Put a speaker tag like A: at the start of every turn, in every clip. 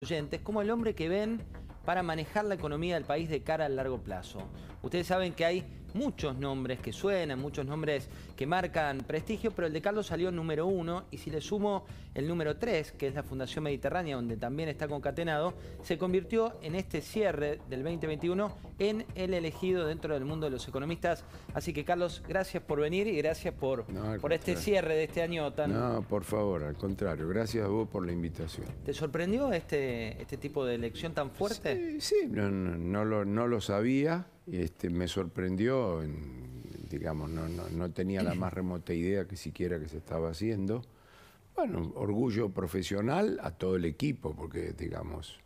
A: Oyentes como el hombre que ven para manejar la economía del país de cara al largo plazo. Ustedes saben que hay muchos nombres que suenan, muchos nombres que marcan prestigio, pero el de Carlos salió número 1 y si le sumo el número 3, que es la Fundación Mediterránea, donde también está concatenado, se convirtió en este cierre del 2021 en el elegido dentro del mundo de los economistas. Así que Carlos, gracias por venir y gracias por este cierre de este año tan...
B: No, por favor, al contrario, gracias a vos por la invitación.
A: ¿Te sorprendió este tipo de elección tan fuerte?
B: Sí, no lo sabía. Me sorprendió, digamos, no tenía la más remota idea que siquiera que se estaba haciendo. Bueno, orgullo profesional a todo el equipo, porque, digamos,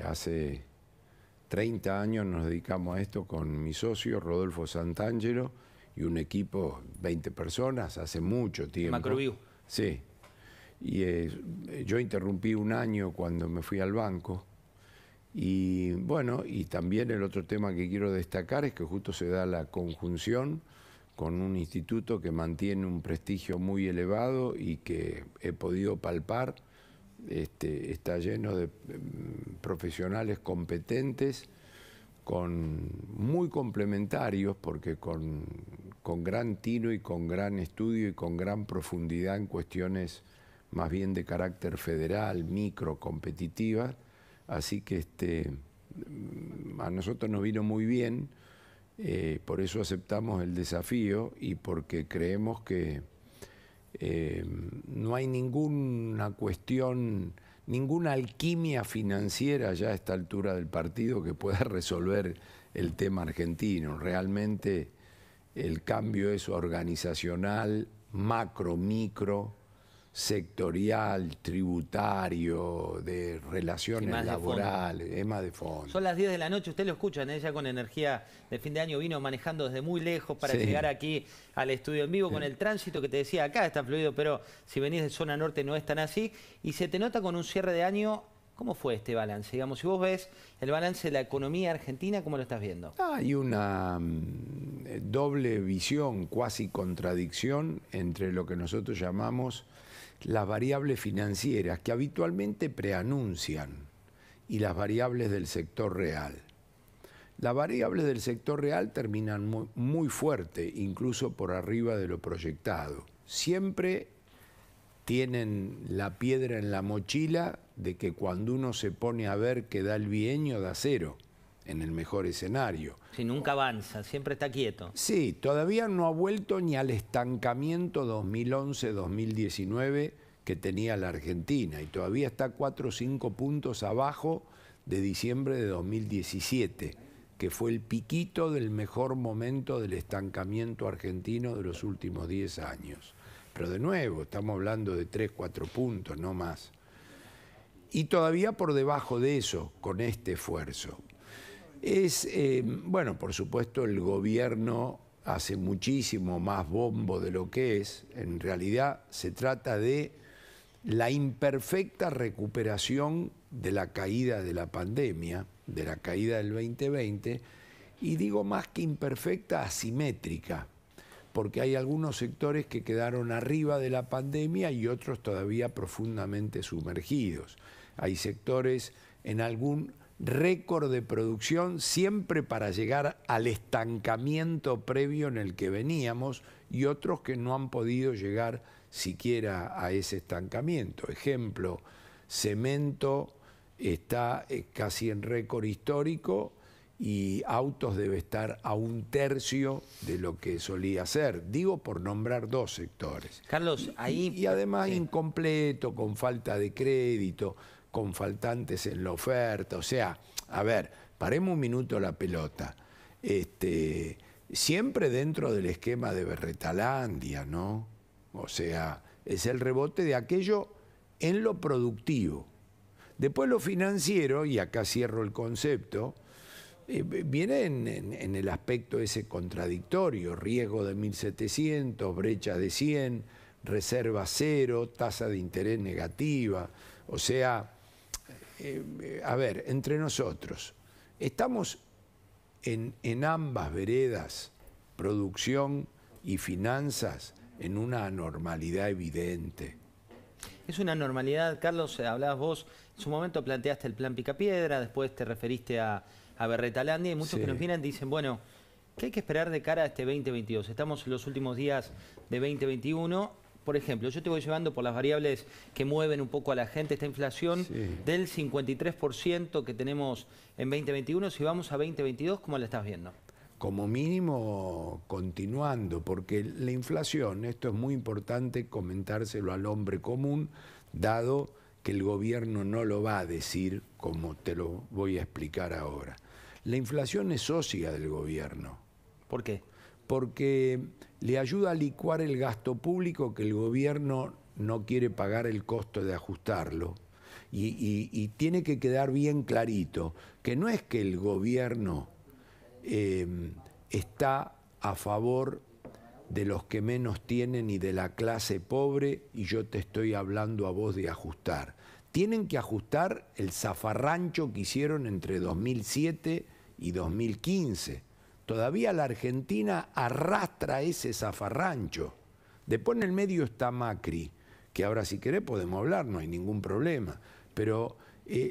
B: hace 30 años nos dedicamos a esto con mi socio, Rodolfo Santangelo, y un equipo, 20 personas, hace mucho tiempo.
A: Macroview.
B: Sí. Y yo interrumpí un año cuando me fui al banco. Y bueno, y también el otro tema que quiero destacar es que justo se da la conjunción con un instituto que mantiene un prestigio muy elevado y que he podido palpar, está lleno de profesionales competentes, muy complementarios, porque con gran tino y con gran estudio y con gran profundidad en cuestiones más bien de carácter federal, micro, competitivas. Así que a nosotros nos vino muy bien, por eso aceptamos el desafío y porque creemos que no hay ninguna cuestión, ninguna alquimia financiera ya a esta altura del partido que pueda resolver el tema argentino. Realmente el cambio es organizacional, macro, micro, sectorial, tributario, de relaciones laborales, es más de fondo.
A: Son las 10 de la noche, usted lo escuchan, ella con energía de fin de año vino manejando desde muy lejos para llegar aquí al estudio en vivo con el tránsito que te decía, acá está fluido, pero si venís de zona norte no es tan así, y se te nota con un cierre de año. ¿Cómo fue este balance? Digamos, si vos ves el balance de la economía argentina, ¿cómo lo estás viendo?
B: Hay una doble visión, cuasi contradicción entre lo que nosotros llamamos las variables financieras que habitualmente preanuncian y las variables del sector real. Las variables del sector real terminan muy fuerte, incluso por arriba de lo proyectado. Siempre tienen la piedra en la mochila de que cuando uno se pone a ver que da el bienio, da cero, en el mejor escenario.
A: Si nunca avanza, siempre está quieto.
B: Sí, todavía no ha vuelto ni al estancamiento 2011-2019 que tenía la Argentina y todavía está 4 o 5 puntos abajo de diciembre de 2017, que fue el piquito del mejor momento del estancamiento argentino de los últimos 10 años. Pero de nuevo, estamos hablando de 3, 4 puntos, no más. Y todavía por debajo de eso, con este esfuerzo. Bueno, por supuesto el gobierno hace muchísimo más bombo de lo que es. En realidad se trata de la imperfecta recuperación de la caída de la pandemia, de la caída del 2020, y digo más que imperfecta, asimétrica, porque hay algunos sectores que quedaron arriba de la pandemia y otros todavía profundamente sumergidos. Hay sectores en algún récord de producción siempre para llegar al estancamiento previo en el que veníamos y otros que no han podido llegar siquiera a ese estancamiento. Ejemplo, cemento está casi en récord histórico y autos debe estar a 1/3 de lo que solía ser. Digo por nombrar 2 sectores.
A: Carlos, ahí...
B: Y además incompleto, con falta de crédito, con faltantes en la oferta. O sea, a ver, paremos un minuto la pelota. Siempre dentro del esquema de Berretalandia, ¿no? O sea, es el rebote de aquello en lo productivo. Después lo financiero, y acá cierro el concepto, viene en el aspecto ese contradictorio, riesgo de 1.700, brecha de 100, reserva 0, tasa de interés negativa. O sea, a ver, entre nosotros, estamos en ambas veredas, producción y finanzas, en una anormalidad evidente.
A: Es una normalidad, Carlos, hablabas vos, en su momento planteaste el plan Picapiedra, después te referiste a Berretalandia, y muchos que nos miran dicen, bueno, ¿qué hay que esperar de cara a este 2022? Estamos en los últimos días de 2021. Por ejemplo, yo te voy llevando por las variables que mueven un poco a la gente esta inflación del 53% que tenemos en 2021. Si vamos a 2022, ¿cómo la estás viendo?
B: Como mínimo continuando, porque la inflación, esto es muy importante comentárselo al hombre común, dado que el gobierno no lo va a decir como te lo voy a explicar ahora. La inflación es socia del gobierno.
A: ¿Por qué?
B: Porque le ayuda a licuar el gasto público que el gobierno no quiere pagar el costo de ajustarlo. Y tiene que quedar bien clarito que no es que el gobierno está a favor de los que menos tienen y de la clase pobre, y yo te estoy hablando a vos de ajustar. Tienen que ajustar el zafarrancho que hicieron entre 2007 y 2015. Todavía la Argentina arrastra ese zafarrancho. Después en el medio está Macri, que ahora si querés podemos hablar, no hay ningún problema. Pero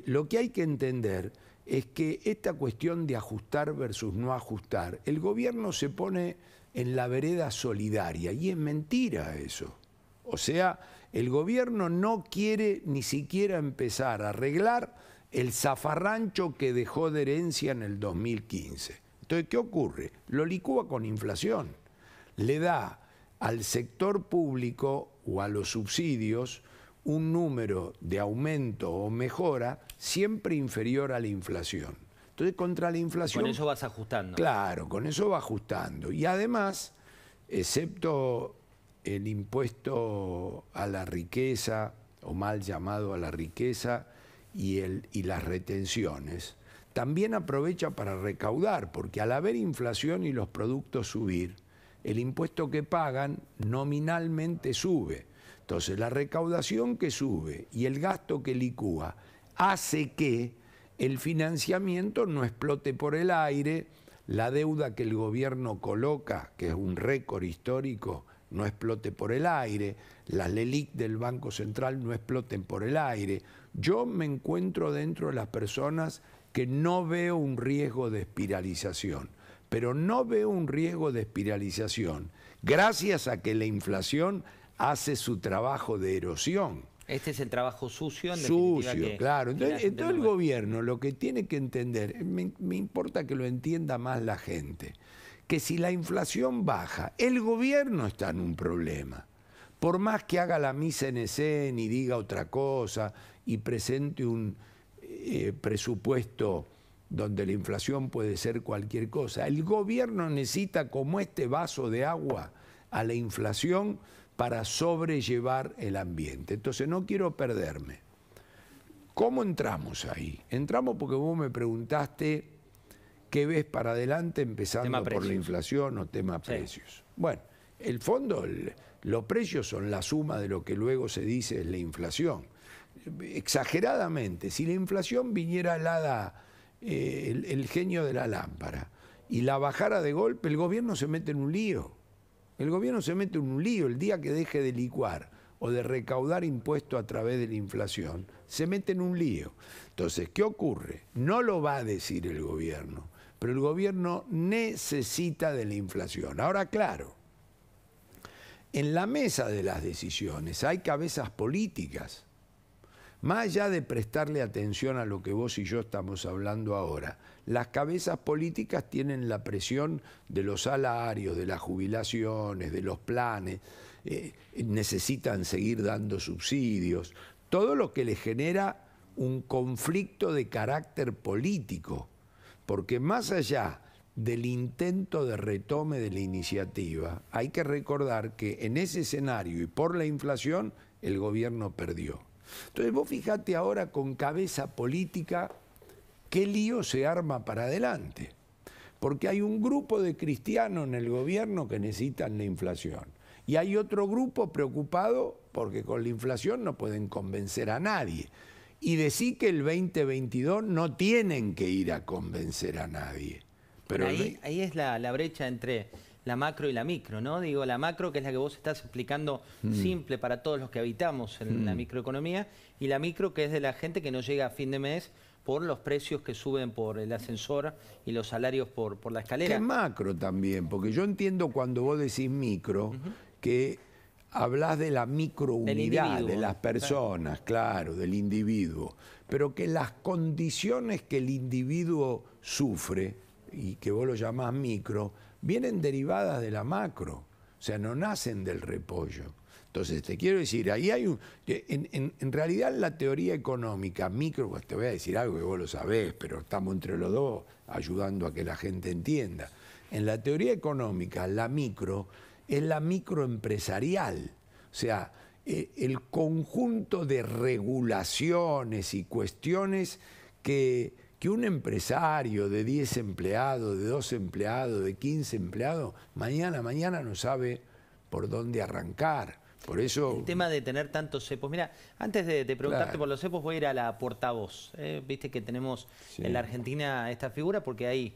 B: lo que hay que entender es que esta cuestión de ajustar versus no ajustar, el gobierno se pone en la vereda solidaria y es mentira eso. O sea, el gobierno no quiere ni siquiera empezar a arreglar el zafarrancho que dejó de herencia en el 2015. Entonces, ¿qué ocurre? Lo licúa con inflación. Le da al sector público o a los subsidios un número de aumento o mejora siempre inferior a la inflación. Entonces, contra la inflación...
A: Con eso vas ajustando.
B: Claro, con eso va ajustando. Y además, excepto el impuesto a la riqueza, o mal llamado a la riqueza, y las retenciones, también aprovecha para recaudar, porque al haber inflación y los productos subir, el impuesto que pagan nominalmente sube. Entonces, la recaudación que sube y el gasto que licúa hace que el financiamiento no explote por el aire, la deuda que el gobierno coloca, que es un récord histórico, no explote por el aire, las LELIQ del Banco Central no exploten por el aire. Yo me encuentro dentro de las personas que no veo un riesgo de espiralización, pero no veo un riesgo de espiralización gracias a que la inflación hace su trabajo de erosión.
A: Este es el trabajo sucio, en
B: definitiva.
A: Sucio,
B: claro. Entonces el gobierno lo que tiene que entender, me importa que lo entienda más la gente, que si la inflación baja, el gobierno está en un problema. Por más que haga la misa en escena y diga otra cosa y presente un presupuesto donde la inflación puede ser cualquier cosa, el gobierno necesita como este vaso de agua a la inflación para sobrellevar el ambiente. Entonces no quiero perderme. ¿Cómo entramos ahí? Entramos porque vos me preguntaste qué ves para adelante empezando por la inflación o tema precios. Bueno, el fondo, los precios son la suma de lo que luego se dice es la inflación. Exageradamente, si la inflación viniera helada, el genio de la lámpara, y la bajara de golpe, el gobierno se mete en un lío. El gobierno se mete en un lío el día que deje de licuar o de recaudar impuestos a través de la inflación, se mete en un lío. Entonces, ¿qué ocurre? No lo va a decir el gobierno, pero el gobierno necesita de la inflación. Ahora, claro, en la mesa de las decisiones hay cabezas políticas. Más allá de prestarle atención a lo que vos y yo estamos hablando ahora, las cabezas políticas tienen la presión de los salarios, de las jubilaciones, de los planes, necesitan seguir dando subsidios, todo lo que les genera un conflicto de carácter político, porque más allá del intento de retome de la iniciativa, hay que recordar que en ese escenario y por la inflación, el gobierno perdió. Entonces vos fijate ahora con cabeza política qué lío se arma para adelante. Porque hay un grupo de cristianos en el gobierno que necesitan la inflación. Y hay otro grupo preocupado porque con la inflación no pueden convencer a nadie. Y decir que el 2022 no tienen que ir a convencer a nadie.
A: Pero ahí es la brecha entre la macro y la micro, ¿no? Digo, la macro, que es la que vos estás explicando simple para todos los que habitamos en la microeconomía, y la micro, que es de la gente que no llega a fin de mes por los precios que suben por el ascensor y los salarios por la escalera.
B: Que macro también, porque yo entiendo cuando vos decís micro, que hablas de la microunidad, de las personas, claro, del individuo, pero que las condiciones que el individuo sufre, y que vos lo llamás micro, vienen derivadas de la macro, o sea, no nacen del repollo. Entonces, te quiero decir, ahí hay un... En realidad, en la teoría económica, micro, pues te voy a decir algo que vos lo sabés, pero estamos entre los dos ayudando a que la gente entienda. En la teoría económica, la micro es la microempresarial, o sea, el conjunto de regulaciones y cuestiones que un empresario de 10 empleados, de 12 empleados, de 15 empleados, mañana no sabe por dónde arrancar. Por eso...
A: El tema de tener tantos cepos. Mira, antes de preguntarte por los cepos, voy a ir a la portavoz. Viste que tenemos en la Argentina esta figura porque hay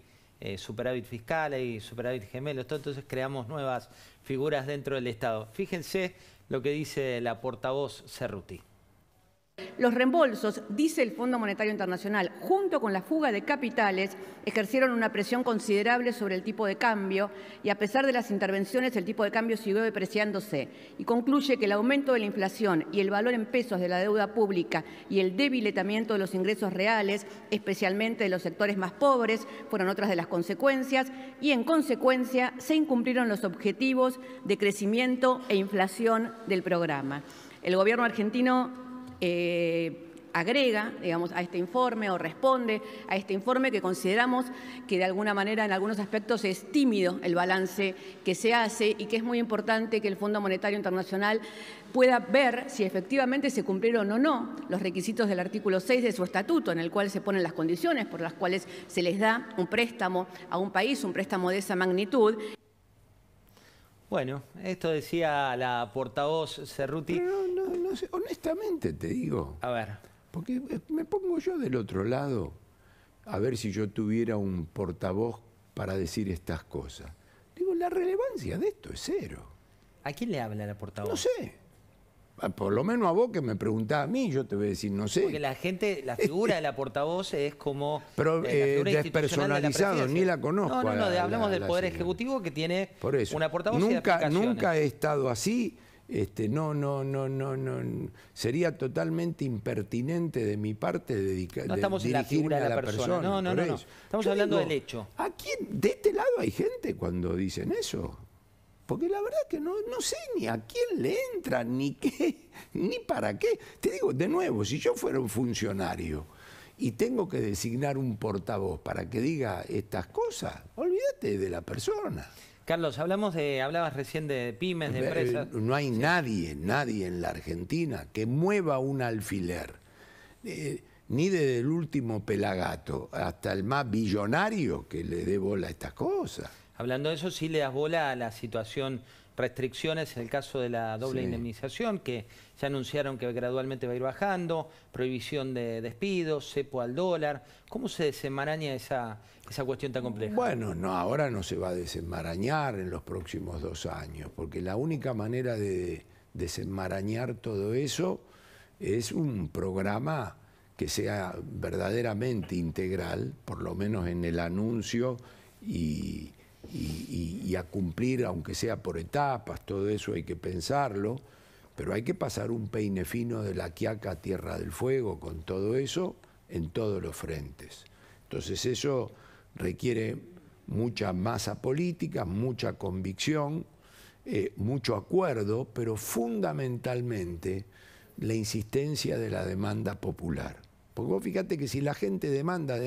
A: superávit fiscal, hay superávit gemelos, todo, entonces creamos nuevas figuras dentro del Estado. Fíjense lo que dice la portavoz Cerruti.
C: Los reembolsos, dice el Fondo Monetario Internacional, junto con la fuga de capitales, ejercieron una presión considerable sobre el tipo de cambio y a pesar de las intervenciones el tipo de cambio siguió depreciándose y concluye que el aumento de la inflación y el valor en pesos de la deuda pública y el debilitamiento de los ingresos reales, especialmente de los sectores más pobres, fueron otras de las consecuencias y en consecuencia se incumplieron los objetivos de crecimiento e inflación del programa. El gobierno argentino agrega, digamos, a este informe o responde a este informe que consideramos que de alguna manera en algunos aspectos es tímido el balance que se hace y que es muy importante que el Fondo Monetario Internacional pueda ver si efectivamente se cumplieron o no los requisitos del artículo 6 de su estatuto, en el cual se ponen las condiciones por las cuales se les da un préstamo a un país, un préstamo de esa magnitud.
A: Bueno, esto decía la portavoz Cerruti.
B: No sé, honestamente te digo.
A: A ver.
B: Porque me pongo yo del otro lado a ver si yo tuviera un portavoz para decir estas cosas. Digo, la relevancia de esto es cero.
A: ¿A quién le habla la portavoz?
B: No sé. Por lo menos a vos que me preguntás a mí, yo te voy a decir, no sé.
A: Porque la gente, la figura de la portavoz es como...
B: Pero despersonalizado, ni la conozco.
A: No, hablamos del Poder Ejecutivo que tiene una portavoz
B: nunca he estado así. Sería totalmente impertinente de mi parte
A: no estamos en la figura de la persona. No. Estamos hablando del hecho.
B: ¿A quién? De este lado hay gente cuando dicen eso. Porque la verdad que no sé ni a quién le entra, ni qué, ni para qué. Te digo, de nuevo, si yo fuera un funcionario y tengo que designar un portavoz para que diga estas cosas, olvídate de la persona.
A: Carlos, hablabas recién de pymes, de empresas.
B: No hay nadie en la Argentina que mueva un alfiler, ni desde el último pelagato hasta el más billonario que le dé bola a estas cosas.
A: Hablando de eso, sí le das bola a la situación, restricciones en el caso de la doble indemnización, que ya anunciaron que gradualmente va a ir bajando, prohibición de despidos, cepo al dólar. ¿Cómo se desenmaraña esa cuestión tan compleja?
B: Bueno, ahora no se va a desenmarañar en los próximos 2 años, porque la única manera de desenmarañar todo eso es un programa que sea verdaderamente integral, por lo menos en el anuncio y a cumplir, aunque sea por etapas, todo eso hay que pensarlo, pero hay que pasar un peine fino de La Quiaca a Tierra del Fuego con todo eso en todos los frentes. Entonces eso requiere mucha masa política, mucha convicción, mucho acuerdo, pero fundamentalmente la insistencia de la demanda popular. Porque vos fíjate que si la gente demanda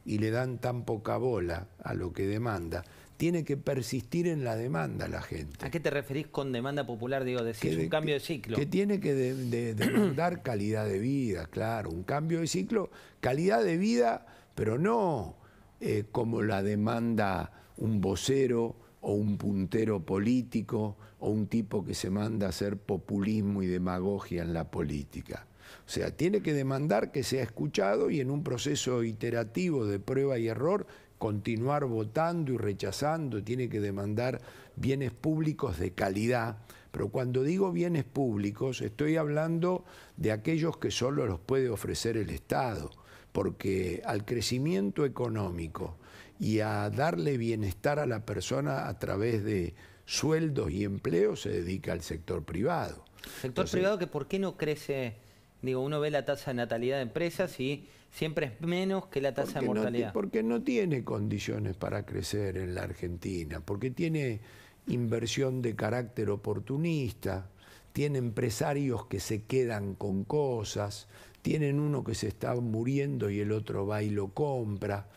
B: y le dan tan poca bola a lo que demanda, tiene que persistir en la demanda la gente.
A: ¿A qué te referís con demanda popular? Digo, decís un cambio de ciclo.
B: Que tiene que demandar calidad de vida, claro, un cambio de ciclo, calidad de vida, pero no como la demanda un vocero o un puntero político o un tipo que se manda a hacer populismo y demagogia en la política. O sea, tiene que demandar que sea escuchado y en un proceso iterativo de prueba y error continuar votando y rechazando, tiene que demandar bienes públicos de calidad. Pero cuando digo bienes públicos, estoy hablando de aquellos que solo los puede ofrecer el Estado, porque al crecimiento económico y a darle bienestar a la persona a través de sueldos y empleos se dedica al sector privado.
A: Sector privado que ¿por qué no crece? Digo, uno ve la tasa de natalidad de empresas y siempre es menos que la tasa de mortalidad.
B: Porque no tiene condiciones para crecer en la Argentina, porque tiene inversión de carácter oportunista, tiene empresarios que se quedan con cosas, tienen uno que se está muriendo y el otro va y lo compra.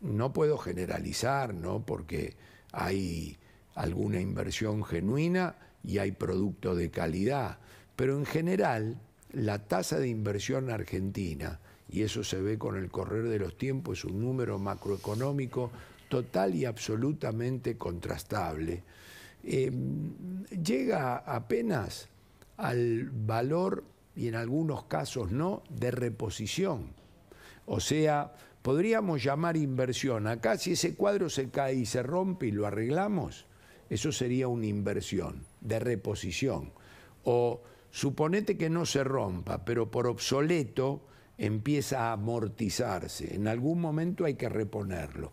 B: No puedo generalizar, ¿no? Porque hay alguna inversión genuina y hay producto de calidad, pero en general la tasa de inversión argentina, y eso se ve con el correr de los tiempos, es un número macroeconómico total y absolutamente contrastable, llega apenas al valor, y en algunos casos no, de reposición. O sea, podríamos llamar inversión. Acá si ese cuadro se cae y se rompe y lo arreglamos, eso sería una inversión de reposición. O suponete que no se rompa, pero por obsoleto empieza a amortizarse. En algún momento hay que reponerlo.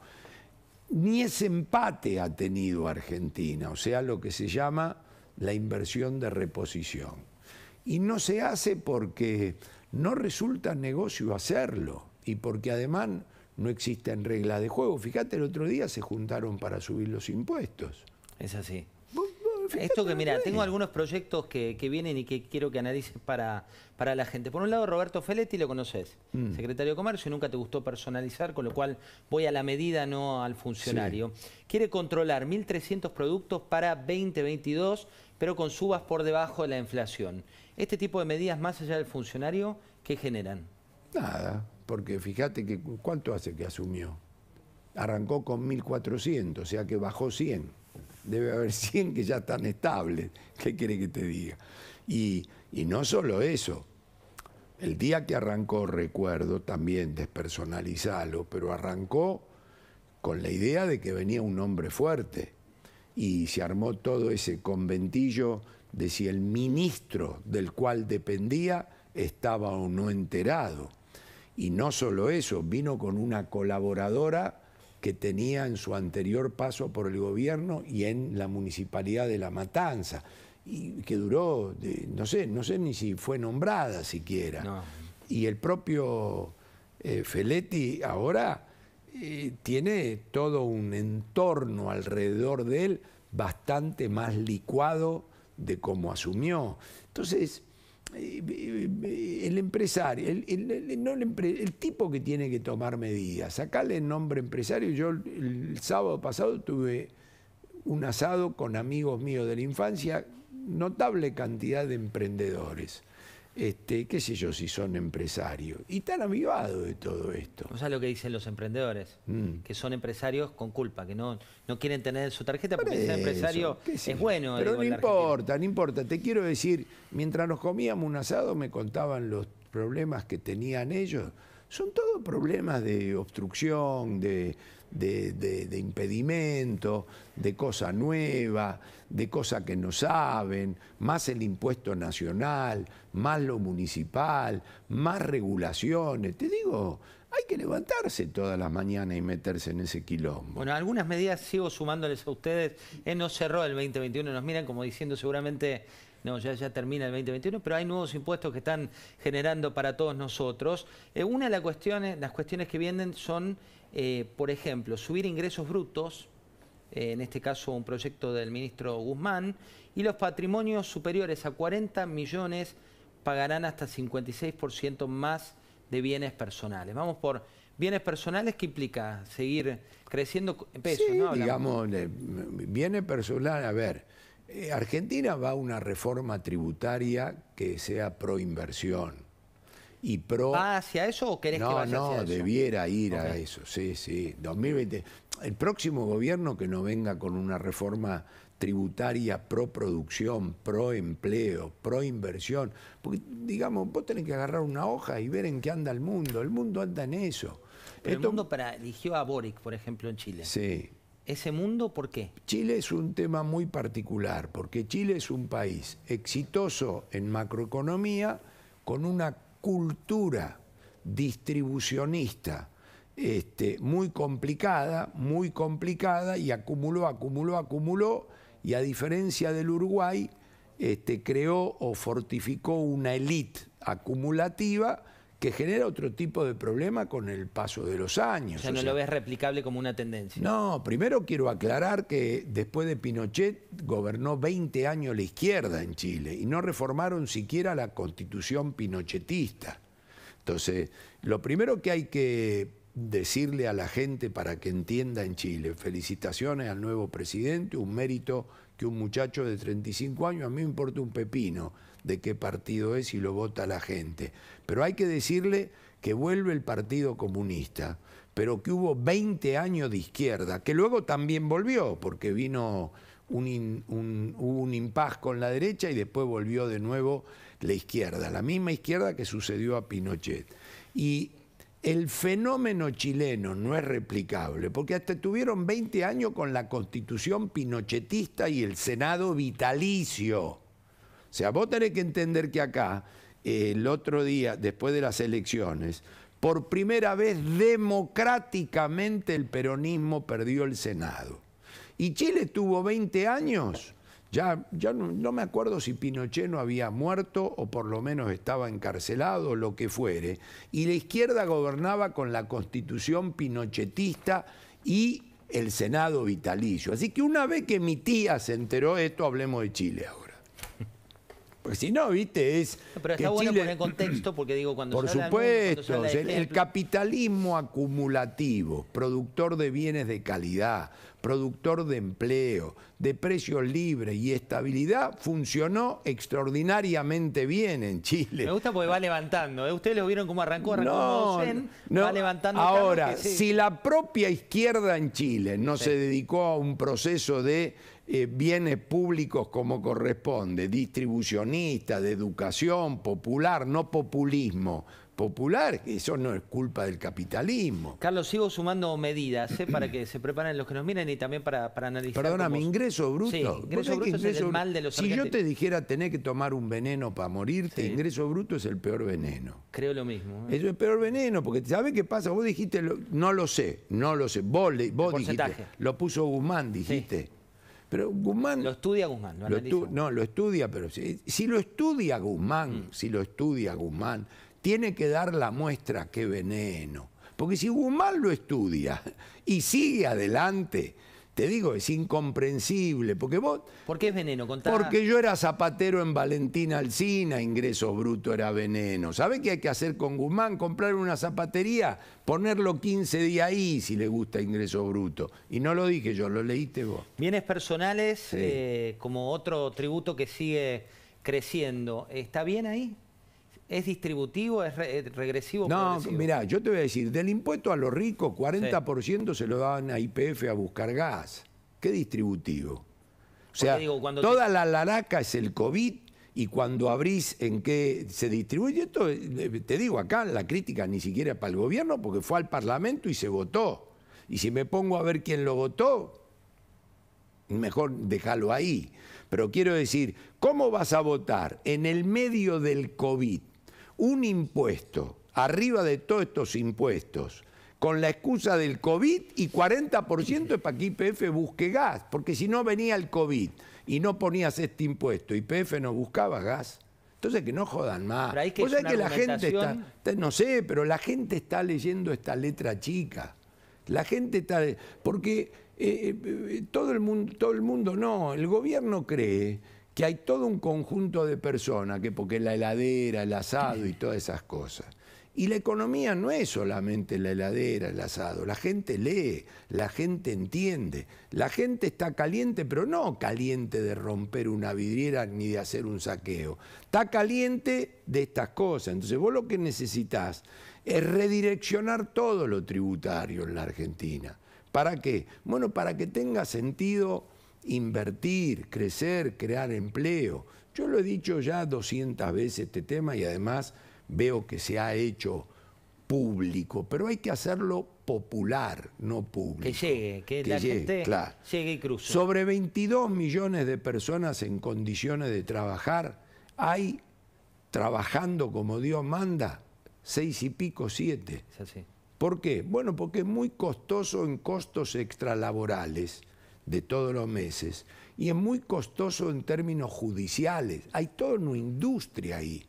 B: Ni ese empate ha tenido Argentina, o sea, lo que se llama la inversión de reposición. Y no se hace porque no resulta negocio hacerlo y porque además no existen reglas de juego. Fíjate, el otro día se juntaron para subir los impuestos.
A: Es así. Esto que, mira, tengo algunos proyectos que vienen y que quiero que analices para la gente. Por un lado, Roberto Feletti, lo conoces, secretario de Comercio, nunca te gustó personalizar, con lo cual voy a la medida, no al funcionario. Sí. Quiere controlar 1.300 productos para 2022, pero con subas por debajo de la inflación. Este tipo de medidas, más allá del funcionario, ¿qué generan?
B: Nada, porque fíjate que ¿cuánto hace que asumió? Arrancó con 1.400, o sea que bajó 100. Debe haber 100 que ya están estables. ¿Qué quiere que te diga? Y no solo eso. El día que arrancó, recuerdo, también despersonalizarlo, pero arrancó con la idea de que venía un hombre fuerte. Y se armó todo ese conventillo de si el ministro del cual dependía estaba o no enterado. Y no solo eso, vino con una colaboradora que tenía en su anterior paso por el gobierno y en la municipalidad de La Matanza, y que duró, no sé ni si fue nombrada siquiera. No. Y el propio Feletti ahora tiene todo un entorno alrededor de él bastante más licuado de cómo asumió. Entonces, el empresario, el tipo que tiene que tomar medidas, sacarle el nombre empresario. Yo el sábado pasado tuve un asado con amigos míos de la infancia, notable cantidad de emprendedores, qué sé yo si son empresarios, y están avivados de todo esto.
A: O sea, lo que dicen los emprendedores, que son empresarios con culpa, que no quieren tener su tarjeta porque ser empresario es bueno.
B: Pero no importa, te quiero decir, mientras nos comíamos un asado me contaban los problemas que tenían ellos. Son todos problemas de obstrucción, de impedimento, de cosa nueva, de cosas que no saben, más el impuesto nacional, más lo municipal, más regulaciones. Te digo, hay que levantarse todas las mañanas y meterse en ese quilombo.
A: Bueno, algunas medidas sigo sumándoles a ustedes. No cerró el 2021, nos miran como diciendo seguramente... No, ya termina el 2021, pero hay nuevos impuestos que están generando para todos nosotros. Una de las cuestiones que vienen son, por ejemplo, subir ingresos brutos, en este caso un proyecto del ministro Guzmán, y los patrimonios superiores a 40 millones pagarán hasta 56% más de bienes personales. Vamos por bienes personales, ¿qué implica? Seguir creciendo en pesos,
B: sí,
A: ¿no?
B: Digamos, bienes personales, a ver... Argentina va a una reforma tributaria que sea pro inversión y pro...
A: ¿Va hacia eso o querés que vaya hacia eso?
B: No, debiera ir a eso, sí. 2020, el próximo gobierno que no venga con una reforma tributaria pro producción, pro empleo, pro inversión, porque digamos, vos tenés que agarrar una hoja y ver en qué anda el mundo anda en eso.
A: Pero el mundo eligió a Boric, por ejemplo, en Chile.
B: Sí.
A: ¿Ese mundo por qué?
B: Chile es un tema muy particular, porque Chile es un país exitoso en macroeconomía, con una cultura distribucionista muy complicada, y acumuló, y a diferencia del Uruguay, creó o fortificó una élite acumulativa que genera otro tipo de problema con el paso de los años.
A: O sea, no lo ves replicable como una tendencia.
B: No, primero quiero aclarar que después de Pinochet gobernó 20 años la izquierda en Chile y no reformaron siquiera la constitución pinochetista. Entonces, lo primero que hay que decirle a la gente para que entienda en Chile, felicitaciones al nuevo presidente, un mérito que un muchacho de 35 años, a mí me importa un pepino de qué partido es y lo vota la gente. Pero hay que decirle que vuelve el Partido Comunista, pero que hubo 20 años de izquierda, que luego también volvió, porque vino hubo un impas con la derecha y después volvió de nuevo la izquierda, la misma izquierda que sucedió a Pinochet. Y el fenómeno chileno no es replicable, porque hasta tuvieron 20 años con la constitución pinochetista y el Senado vitalicio. O sea, vos tenés que entender que acá, el otro día, después de las elecciones, por primera vez democráticamente el peronismo perdió el Senado. Y Chile tuvo 20 años, ya no me acuerdo si Pinochet no había muerto o por lo menos estaba encarcelado o lo que fuere, y la izquierda gobernaba con la constitución pinochetista y el Senado vitalicio. Así que una vez que mi tía se enteró de esto, hablemos de Chile ahora. Porque si no, viste, es...
A: Pero está bueno poner contexto, porque digo, cuando
B: por
A: se habla
B: supuesto,
A: de
B: el capitalismo acumulativo, productor de bienes de calidad, productor de empleo, de precios libres y estabilidad, funcionó extraordinariamente bien en Chile.
A: Me gusta porque va levantando, Ustedes lo vieron cómo arrancó Zen,
B: no.
A: Va levantando.
B: Ahora, si la propia izquierda en Chile no se dedicó a un proceso de bienes públicos como corresponde, distribucionista, de educación, popular, no populismo, popular, eso no es culpa del capitalismo.
A: Carlos, sigo sumando medidas para que se preparen los que nos miren y también para analizar.
B: Perdóname, ingreso bruto.
A: Sí, ingreso bruto es el mal de los argentinos.
B: Si yo te dijera tenés que tomar un veneno para morirte, ingreso bruto es el peor veneno.
A: Creo lo mismo.
B: Eso es el peor veneno, porque ¿sabés qué pasa? Vos dijiste, no lo sé. Vos dijiste, lo puso Guzmán, dijiste.
A: Sí.
B: Pero Guzmán...
A: Lo estudia Guzmán, lo analiza.
B: No, lo estudia, pero si lo estudia Guzmán, tiene que dar la muestra qué veneno. Porque si Guzmán lo estudia y sigue adelante, te digo, es incomprensible. Porque vos...
A: ¿Por qué es veneno? Contá.
B: Porque yo era zapatero en Valentín Alsina, ingreso bruto era veneno. ¿Sabés qué hay que hacer con Guzmán? Comprar una zapatería, ponerlo 15 días ahí si le gusta ingreso bruto. Y no lo dije yo, lo leíste vos.
A: Bienes personales, como otro tributo que sigue creciendo. ¿Está bien ahí? ¿Es distributivo? ¿Es regresivo?
B: No, mirá, yo te voy a decir, del impuesto a los ricos, 40% se lo daban a YPF a buscar gas. ¿Qué distributivo? O sea, toda la laraca es el COVID y cuando abrís en qué se distribuye, esto, te digo, acá la crítica ni siquiera es para el gobierno porque fue al Parlamento y se votó. Y si me pongo a ver quién lo votó, mejor dejarlo ahí. Pero quiero decir, ¿cómo vas a votar en el medio del COVID un impuesto arriba de todos estos impuestos con la excusa del COVID y 40% es para que YPF busque gas? Porque si no venía el COVID y no ponías este impuesto, YPF no buscaba gas. Entonces que no jodan más.
A: O sea que
B: la gente está, no sé, pero la gente está leyendo esta letra chica. La gente está... Porque todo el mundo no, el gobierno cree que hay todo un conjunto de personas, que porque la heladera, el asado y todas esas cosas. Y la economía no es solamente la heladera, el asado. La gente lee, la gente entiende. La gente está caliente, pero no caliente de romper una vidriera ni de hacer un saqueo. Está caliente de estas cosas. Entonces vos lo que necesitás es redireccionar todo lo tributario en la Argentina. ¿Para qué? Bueno, para que tenga sentido invertir, crecer, crear empleo. Yo lo he dicho ya 200 veces este tema y además veo que se ha hecho público, pero hay que hacerlo popular, no público.
A: Que llegue, que la gente
B: claro.
A: llegue y cruce.
B: Sobre 22 millones de personas en condiciones de trabajar, hay, trabajando como Dios manda, 6 y pico, 7.
A: Es así.
B: ¿Por qué? Bueno, porque es muy costoso en costos extralaborales de todos los meses y es muy costoso en términos judiciales. Hay toda una industria ahí.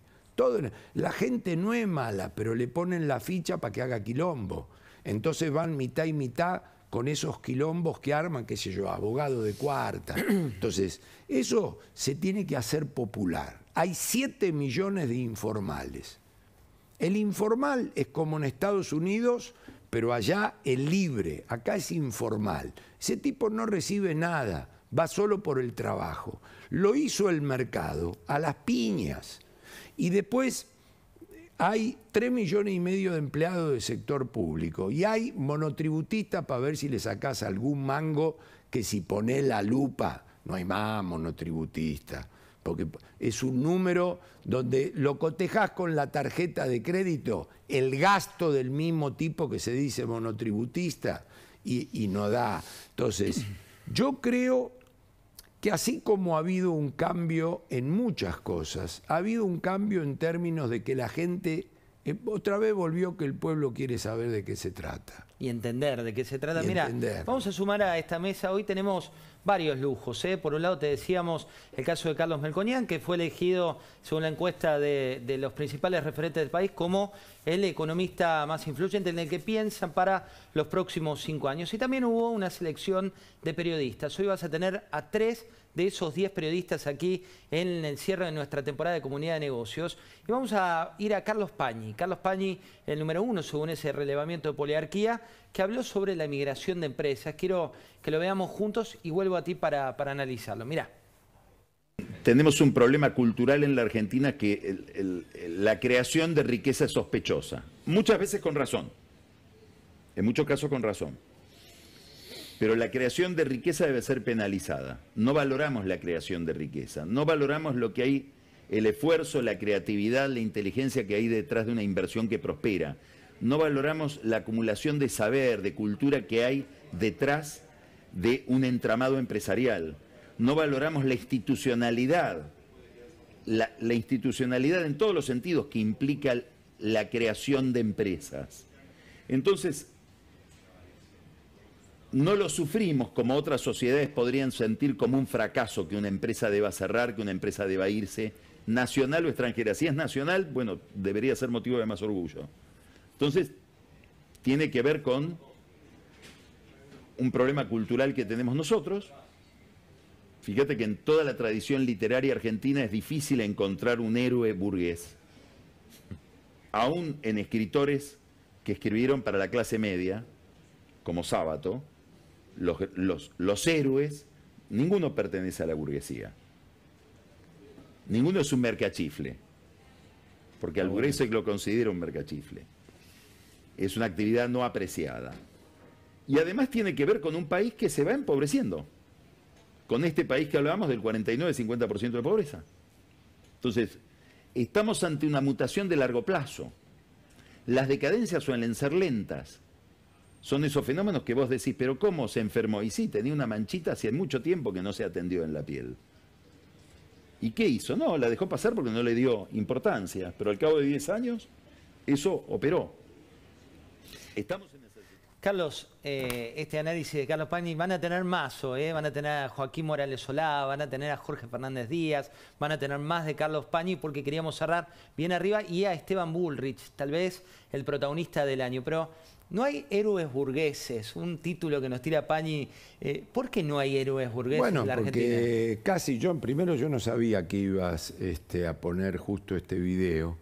B: La gente no es mala, pero le ponen la ficha para que haga quilombo. Entonces van mitad y mitad con esos quilombos que arman, qué sé yo, abogado de cuarta. Entonces, eso se tiene que hacer popular. Hay 7 millones de informales. El informal es como en Estados Unidos, pero allá el libre, acá es informal. Ese tipo no recibe nada, va solo por el trabajo. Lo hizo el mercado a las piñas. Y después hay 3,5 millones de empleados del sector público y hay monotributistas para ver si le sacás algún mango, que si ponés la lupa no hay más monotributista, porque es un número donde lo cotejás con la tarjeta de crédito, el gasto del mismo tipo que se dice monotributista y no da. Entonces, yo creo que así como ha habido un cambio en muchas cosas, ha habido un cambio en términos de que la gente otra vez volvió que el pueblo quiere saber de qué se trata.
A: Y entender de qué se trata. Mira, vamos a sumar a esta mesa. Hoy tenemos varios lujos. Por un lado te decíamos el caso de Carlos Melconian, que fue elegido, según la encuesta de los principales referentes del país, como el economista más influyente en el que piensan para los próximos 5 años. Y también hubo una selección de periodistas. Hoy vas a tener a 3 de esos 10 periodistas aquí en el cierre de nuestra temporada de Comunidad de Negocios. Y vamos a ir a Carlos Pañi. Carlos Pañi, el número 1 según ese relevamiento de Poliarquía, que habló sobre la migración de empresas. Quiero que lo veamos juntos y vuelvo a ti para analizarlo. Mirá.
D: Tenemos un problema cultural en la Argentina que la creación de riqueza es sospechosa. Muchas veces con razón. En muchos casos con razón. Pero la creación de riqueza debe ser penalizada. No valoramos la creación de riqueza. No valoramos lo que hay, el esfuerzo, la creatividad, la inteligencia que hay detrás de una inversión que prospera. No valoramos la acumulación de saber, de cultura que hay detrás de un entramado empresarial. No valoramos la institucionalidad. La institucionalidad en todos los sentidos que implica la creación de empresas. Entonces, no lo sufrimos como otras sociedades podrían sentir como un fracaso que una empresa deba cerrar, que una empresa deba irse, nacional o extranjera. Si es nacional, bueno, debería ser motivo de más orgullo. Entonces, tiene que ver con un problema cultural que tenemos nosotros. Fíjate que en toda la tradición literaria argentina es difícil encontrar un héroe burgués. Aún en escritores que escribieron para la clase media, como Sábato, los héroes, ninguno pertenece a la burguesía. Ninguno es un mercachifle, porque al burgués se lo considera un mercachifle. Es una actividad no apreciada. Y además tiene que ver con un país que se va empobreciendo. Con este país que hablábamos del 49-50% de pobreza. Entonces, estamos ante una mutación de largo plazo. Las decadencias suelen ser lentas. Son esos fenómenos que vos decís, pero ¿cómo se enfermó? Y sí, tenía una manchita hace mucho tiempo que no se atendió en la piel. ¿Y qué hizo? No, la dejó pasar porque no le dio importancia, pero al cabo de 10 años, eso operó. Estamos en esa situación.
A: Carlos, este análisis de Carlos Pañi, van a tener Mazo, van a tener a Joaquín Morales Solá, van a tener a Jorge Fernández Díaz, van a tener más de Carlos Pañi porque queríamos cerrar bien arriba y a Esteban Bullrich, tal vez el protagonista del año, pero no hay héroes burgueses, un título que nos tira Pañi. ¿Por qué no hay héroes burgueses en la Argentina?
B: Bueno, porque casi primero yo no sabía que ibas a poner justo este video,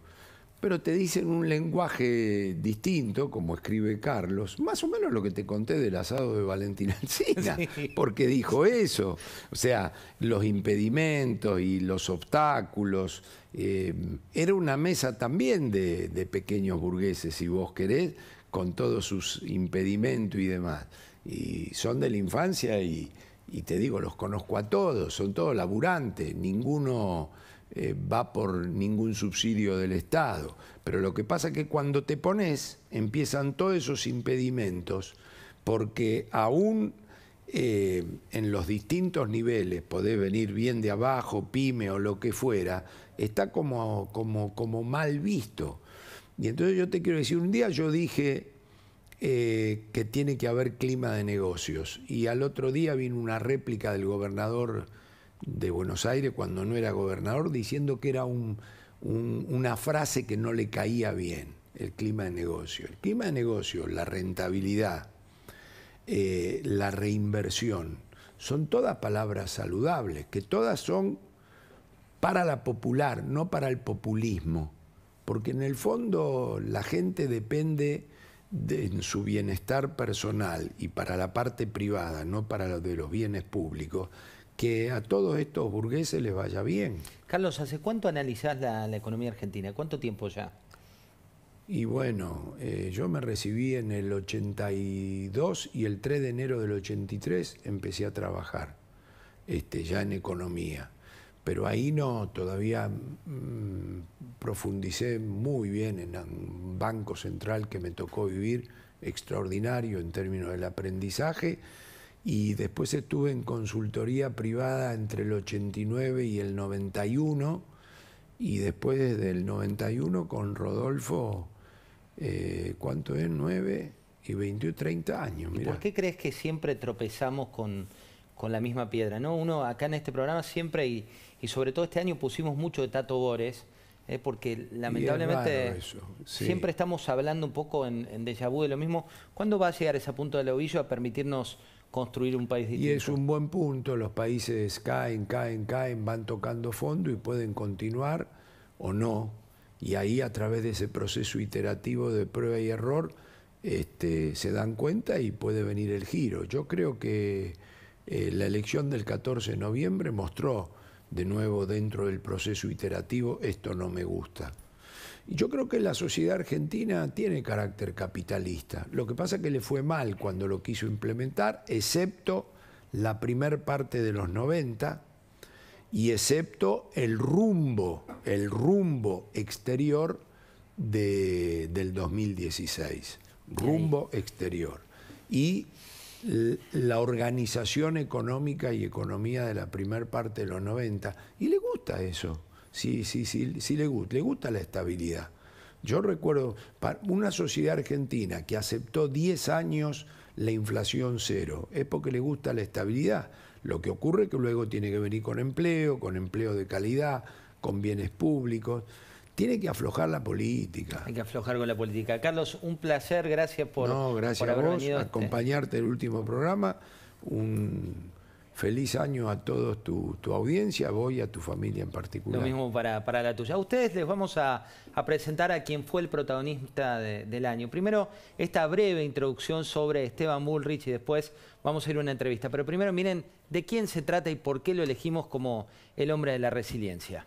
B: pero te dicen un lenguaje distinto, como escribe Carlos, más o menos lo que te conté del asado de Valentina Alsina, sí. Porque dijo eso. O sea, los impedimentos y los obstáculos. Era una mesa también de pequeños burgueses, si vos querés, con todos sus impedimentos y demás. Y son de la infancia y te digo, los conozco a todos, son todos laburantes, ninguno va por ningún subsidio del Estado. Pero lo que pasa es que cuando te pones, empiezan todos esos impedimentos, porque aún en los distintos niveles, podés venir bien de abajo, pyme o lo que fuera, está como mal visto. Y entonces yo te quiero decir, un día yo dije que tiene que haber clima de negocios, y al otro día vino una réplica del gobernador de Buenos Aires, cuando no era gobernador, diciendo que era una frase que no le caía bien, el clima de negocio. El clima de negocio, la rentabilidad, la reinversión, son todas palabras saludables, que todas son para la popular, no para el populismo, porque en el fondo la gente depende de su bienestar personal y para la parte privada, no para lo de los bienes públicos, que a todos estos burgueses les vaya bien.
A: Carlos, ¿hace cuánto analizás la economía argentina? ¿Cuánto tiempo ya?
B: Y bueno, yo me recibí en el 82 y el 3 de enero del 83 empecé a trabajar ya en economía. Pero ahí no, todavía profundicé muy bien en un Banco Central que me tocó vivir, extraordinario en términos del aprendizaje, y después estuve en consultoría privada entre el 89 y el 91, y después desde el 91 con Rodolfo, ¿cuánto es? 9 y 21, 30 años.
A: ¿Y por qué crees que siempre tropezamos con la misma piedra, ¿no? Uno acá en este programa siempre, y sobre todo este año pusimos mucho de Tato Bores, porque lamentablemente
B: sí,
A: siempre estamos hablando un poco en déjà vu de lo mismo. ¿Cuándo va a llegar ese punto del ovillo a permitirnos construir un país distinto?
B: Y es un buen punto, los países caen, van tocando fondo y pueden continuar o no, y ahí a través de ese proceso iterativo de prueba y error se dan cuenta y puede venir el giro. Yo creo que la elección del 14 de noviembre mostró de nuevo dentro del proceso iterativo, esto no me gusta. Y yo creo que la sociedad argentina tiene carácter capitalista. Lo que pasa es que le fue mal cuando lo quiso implementar, excepto la primer parte de los 90 y excepto el rumbo exterior del 2016. Rumbo exterior. Y la organización económica y economía de la primer parte de los 90, y le gusta eso, sí le gusta la estabilidad. Yo recuerdo una sociedad argentina que aceptó 10 años la inflación cero, es porque le gusta la estabilidad. Lo que ocurre es que luego tiene que venir con empleo de calidad, con bienes públicos. Tiene que aflojar la política.
A: Hay que aflojar con la política. Carlos, un placer, gracias por
B: gracias
A: haber
B: a vos,
A: venido.
B: Acompañarte el último programa. Un feliz año a todos tu audiencia, a vos y a tu familia en particular.
A: Lo mismo para la tuya. A ustedes les vamos a presentar a quien fue el protagonista del año. Primero, esta breve introducción sobre Esteban Bullrich y después vamos a ir a una entrevista. Pero primero miren de quién se trata y por qué lo elegimos como el hombre de la resiliencia.